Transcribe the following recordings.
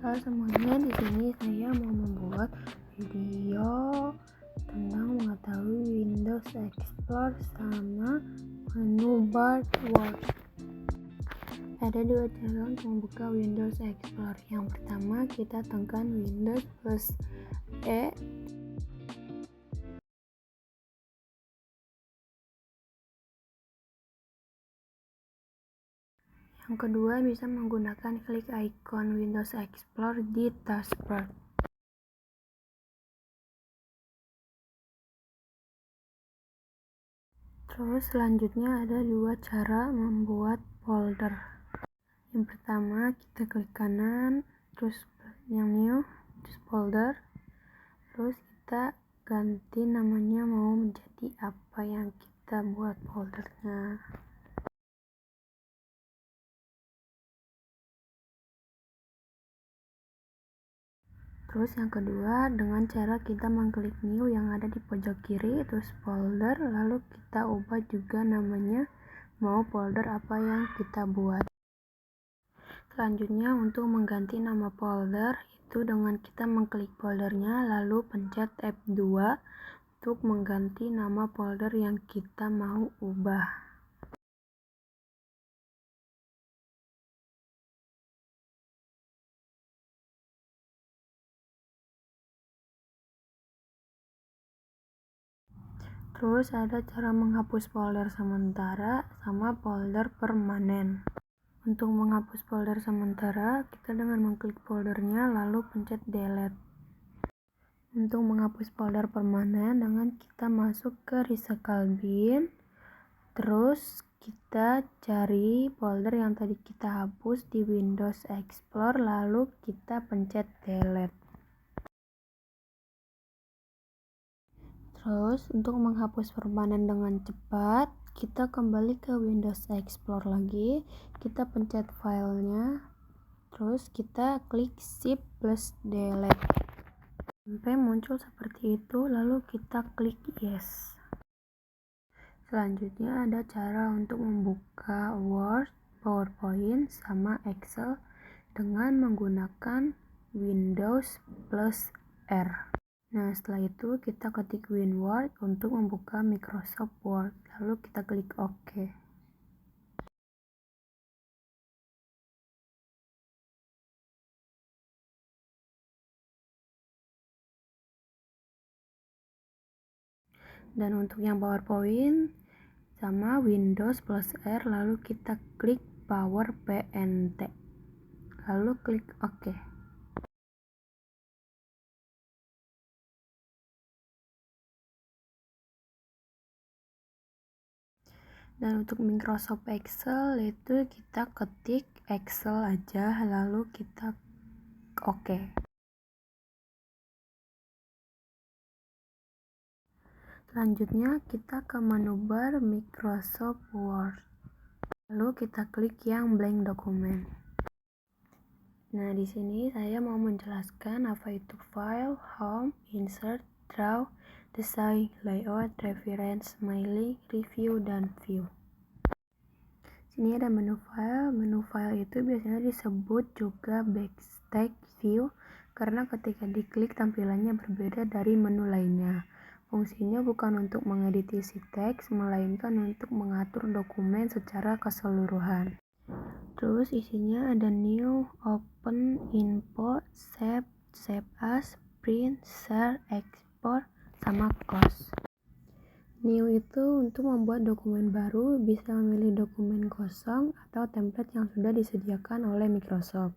Halo semuanya, di sini saya mau membuat video tentang mengetahui Windows Explorer sama menu bar Word. Ada dua cara untuk membuka Windows Explorer. Yang pertama, kita tekan Windows plus E. Yang kedua, bisa menggunakan klik ikon Windows Explorer di taskbar. Terus selanjutnya ada dua cara membuat folder. Yang pertama, kita klik kanan, terus yang new, terus folder, terus kita ganti namanya mau menjadi apa yang kita buat foldernya. Terus yang kedua, dengan cara kita mengklik new yang ada di pojok kiri, terus folder, lalu kita ubah juga namanya mau folder apa yang kita buat. Selanjutnya, untuk mengganti nama folder itu dengan kita mengklik foldernya lalu pencet F2 untuk mengganti nama folder yang kita mau ubah. Terus ada cara menghapus folder sementara sama folder permanen. Untuk menghapus folder sementara, kita dengan mengklik foldernya lalu pencet delete. Untuk menghapus folder permanen, dengan kita masuk ke recycle bin, terus kita cari folder yang tadi kita hapus di Windows Explorer, lalu kita pencet delete. Terus untuk menghapus permanen dengan cepat, kita kembali ke Windows Explorer lagi, kita pencet filenya, terus kita klik shift plus delete sampai muncul seperti itu, lalu kita klik yes. Selanjutnya ada cara untuk membuka Word, PowerPoint, sama Excel dengan menggunakan Windows plus R. Nah, setelah itu kita ketik WinWord untuk membuka Microsoft Word, lalu kita klik OK. Dan untuk yang PowerPoint sama Windows plus R, lalu kita klik PowerPNT, lalu klik OK. Dan untuk Microsoft Excel itu kita ketik Excel aja, lalu kita OK. Selanjutnya kita ke menu bar Microsoft Word, lalu kita klik yang blank dokumen. Nah, di sini saya mau menjelaskan apa itu file, home, insert, draw, design, layout, reference, mailing, review, dan view. Sini ada menu file. Menu file itu biasanya disebut juga backstage view karena ketika diklik tampilannya berbeda dari menu lainnya. Fungsinya bukan untuk mengedit isi teks, melainkan untuk mengatur dokumen secara keseluruhan. Terus isinya ada new, open, info, save, save as, print, share, export, sama close. New itu untuk membuat dokumen baru, bisa memilih dokumen kosong atau template yang sudah disediakan oleh Microsoft.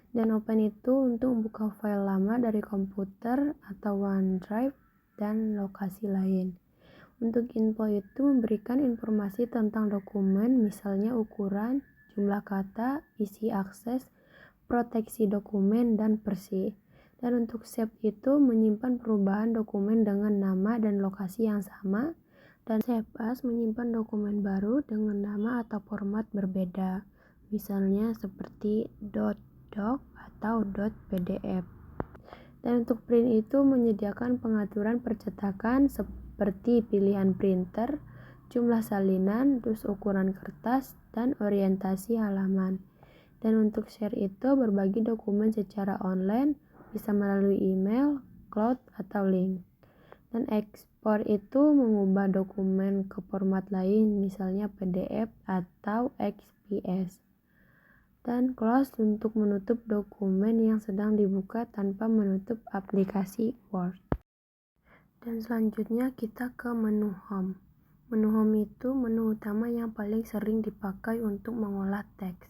Dan open itu untuk membuka file lama dari komputer atau OneDrive dan lokasi lain. Untuk info itu memberikan informasi tentang dokumen, misalnya ukuran, jumlah kata, isi akses, proteksi dokumen, dan versi. Dan untuk save itu menyimpan perubahan dokumen dengan nama dan lokasi yang sama. Dan save as menyimpan dokumen baru dengan nama atau format berbeda, misalnya seperti .doc atau .pdf. Dan untuk print itu menyediakan pengaturan percetakan seperti pilihan printer, jumlah salinan, terus ukuran kertas, dan orientasi halaman. Dan untuk share itu berbagi dokumen secara online, bisa melalui email, cloud, atau link. Dan ekspor itu mengubah dokumen ke format lain, misalnya PDF atau XPS. Dan close untuk menutup dokumen yang sedang dibuka tanpa menutup aplikasi Word. Dan selanjutnya kita ke menu Home. Menu Home itu menu utama yang paling sering dipakai untuk mengolah teks.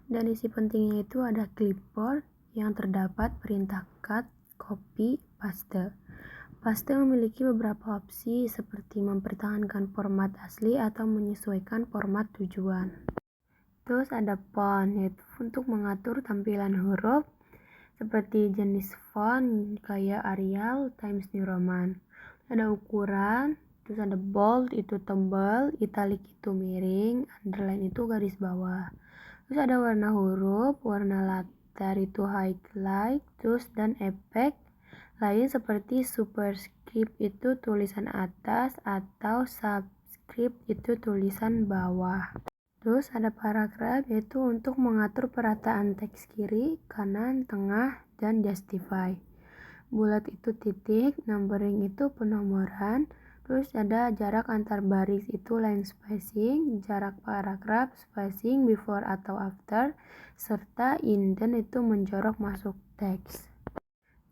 Dan isi pentingnya itu ada clipboard yang terdapat perintah cut, copy, paste. Paste memiliki beberapa opsi seperti mempertahankan format asli atau menyesuaikan format tujuan. Terus ada font, yaitu untuk mengatur tampilan huruf seperti jenis font kayak Arial, Times New Roman. Ada ukuran, terus ada bold itu tebal, italic itu miring, underline itu garis bawah. Terus ada warna huruf, warna latar itu highlight, terus dan efek lain seperti superscript itu tulisan atas atau subscript itu tulisan bawah. Terus ada paragraf, yaitu untuk mengatur perataan teks kiri, kanan, tengah, dan justify. Bulat itu titik, numbering itu penomoran. Terus ada jarak antar baris itu line spacing, jarak paragraf, spacing before atau after, serta indent itu menjorok masuk teks.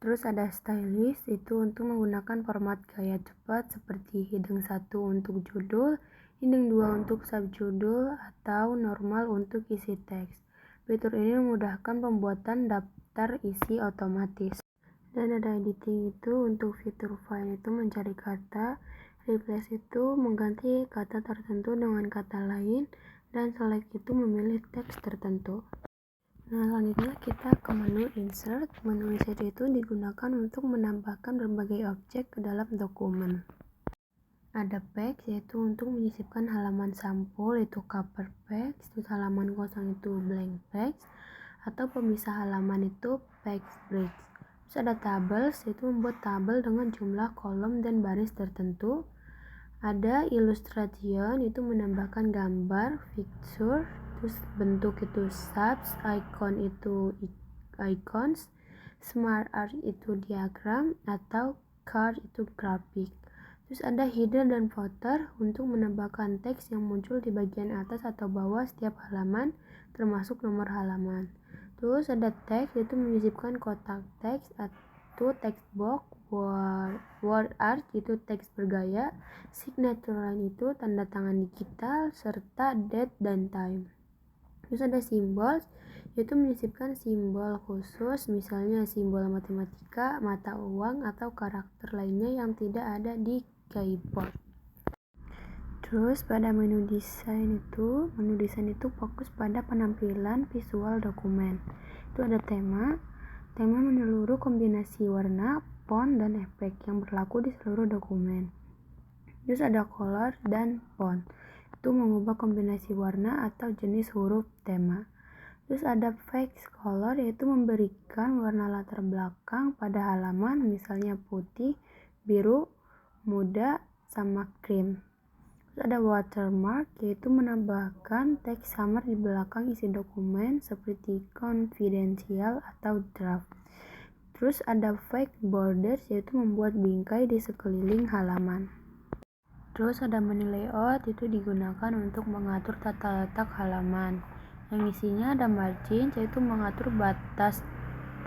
Terus ada stylist, itu untuk menggunakan format gaya cepat seperti heading 1 untuk judul, heading 2 untuk subjudul, atau normal untuk isi teks. Fitur ini memudahkan pembuatan daftar isi otomatis. Dan ada editing itu untuk fitur file itu mencari kata, replace itu mengganti kata tertentu dengan kata lain, dan select itu memilih teks tertentu. Nah, selanjutnya kita ke menu insert. Menu insert itu digunakan untuk menambahkan berbagai objek ke dalam dokumen. Ada page, yaitu untuk menyisipkan halaman sampul, itu cover page. Terus halaman kosong itu blank page, atau pemisah halaman itu page break. Terus ada tables, yaitu membuat tabel dengan jumlah kolom dan baris tertentu. Ada illustration, itu menambahkan gambar, picture, terus bentuk itu subs, icon itu icons, smart art itu diagram, atau card itu grafik. Terus ada header dan footer untuk menambahkan teks yang muncul di bagian atas atau bawah setiap halaman, termasuk nomor halaman. Terus ada teks, yaitu menyisipkan kotak teks atau text box, word art itu teks bergaya, signature line itu tanda tangan digital, serta date dan time. Terus ada simbol, yaitu menyisipkan simbol khusus, misalnya simbol matematika, mata uang, atau karakter lainnya yang tidak ada di keyboard. Terus pada menu desain itu fokus pada penampilan visual dokumen. Itu ada tema menyeluruh kombinasi warna, font, dan efek yang berlaku di seluruh dokumen. Terus ada color dan font, itu mengubah kombinasi warna atau jenis huruf tema. Terus ada fixed color, yaitu memberikan warna latar belakang pada halaman, misalnya putih, biru, muda, sama krim. Terus ada watermark, yaitu menambahkan teks samar di belakang isi dokumen seperti confidential atau draft. Terus ada fake borders, yaitu membuat bingkai di sekeliling halaman. Terus ada menu layout, itu digunakan untuk mengatur tata letak halaman. Yang isinya ada margin, yaitu mengatur batas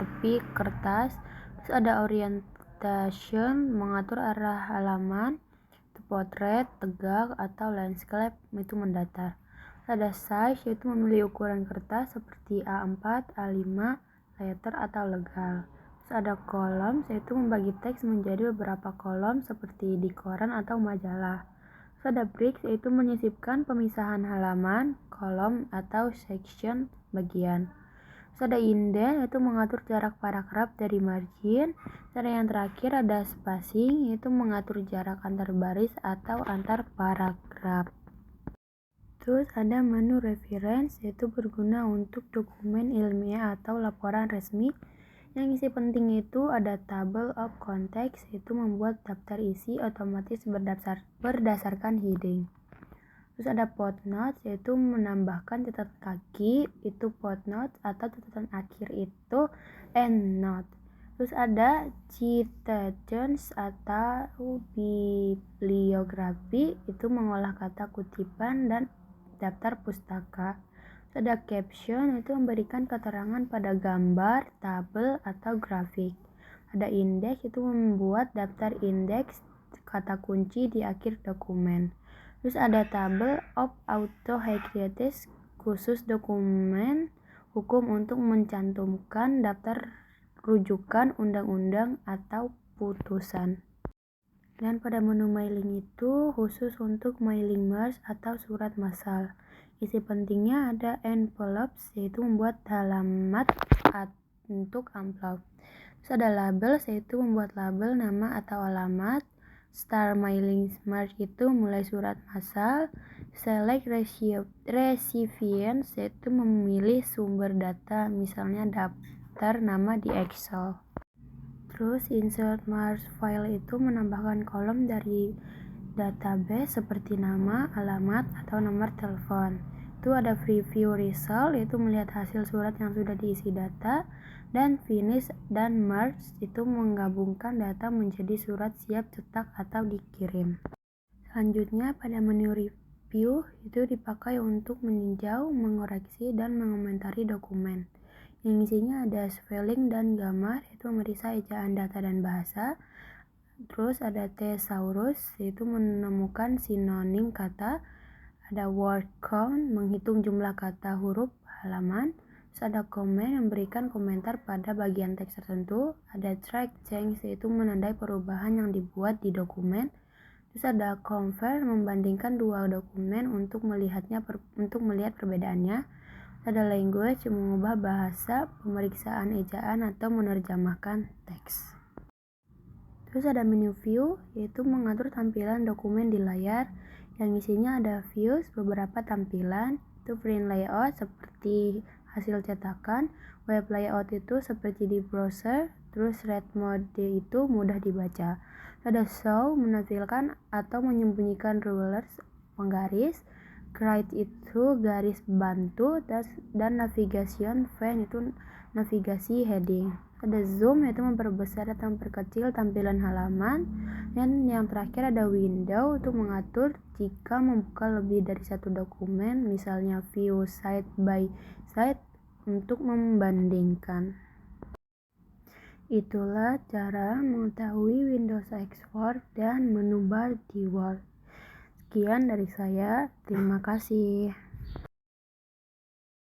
tepi kertas. Terus ada orientation, mengatur arah halaman. Portrait, tegak, atau landscape itu mendatar. Ada size, yaitu memilih ukuran kertas seperti A4, A5, letter, atau legal. Terus ada columns, yaitu membagi teks menjadi beberapa kolom seperti di koran atau majalah. Terus ada breaks, yaitu menyisipkan pemisahan halaman, kolom, atau section bagian. Terus ada indent, yaitu mengatur jarak paragraf dari margin. Dan yang terakhir ada spacing, yaitu mengatur jarak antar baris atau antar paragraf. Terus ada menu reference, yaitu berguna untuk dokumen ilmiah atau laporan resmi. Yang isi penting itu ada table of contents, yaitu membuat daftar isi otomatis berdasarkan heading. Terus ada footnotes, yaitu menambahkan catatan kaki, itu footnotes, atau catatan akhir itu endnote. Terus ada citations atau bibliografi, itu mengolah kata kutipan dan daftar pustaka. Terus ada caption, itu memberikan keterangan pada gambar, tabel, atau grafik. Ada index, itu membuat daftar indeks kata kunci di akhir dokumen. Terus ada tabel of authorities, khusus dokumen hukum untuk mencantumkan daftar rujukan undang-undang atau putusan. Dan pada menu mailing itu khusus untuk mailing merge atau surat massal. Isi pentingnya ada envelopes, yaitu membuat alamat untuk amplop. Terus ada label, yaitu membuat label nama atau alamat. Star mailing merge itu mulai surat massal. Select recipients, yaitu memilih sumber data, misalnya daftar nama di Excel. Terus insert merge file itu menambahkan kolom dari database seperti nama, alamat, atau nomor telepon. Itu ada preview result, yaitu melihat hasil surat yang sudah diisi data, dan finish dan merge itu menggabungkan data menjadi surat siap cetak atau dikirim. Selanjutnya pada menu review itu dipakai untuk meninjau, mengoreksi, dan mengomentari dokumen. Yang isinya ada spelling dan grammar, yaitu memeriksa ejaan data dan bahasa. Terus ada thesaurus, yaitu menemukan sinonim kata. Ada word count, menghitung jumlah kata, huruf, halaman. Terus ada comment, memberikan komentar pada bagian teks tertentu. Ada track change, yaitu menandai perubahan yang dibuat di dokumen. Terus ada compare, membandingkan dua dokumen untuk melihat perbedaannya. Ada language, mengubah bahasa, pemeriksaan ejaan, atau menerjemahkan teks. Terus ada menu view, yaitu mengatur tampilan dokumen di layar. Yang isinya ada views, beberapa tampilan, itu print layout seperti hasil cetakan, web layout itu seperti di browser, terus read mode itu mudah dibaca. Ada show, menampilkan atau menyembunyikan rulers, penggaris, guide itu garis bantu, dan navigation pane itu navigasi heading. Ada zoom, yaitu memperbesar atau memperkecil tampilan halaman. Dan yang terakhir ada window, untuk mengatur jika membuka lebih dari satu dokumen, misalnya view side by side untuk membandingkan. Itulah cara mengetahui Windows Export dan menu bar di Word. Sekian dari saya, terima kasih.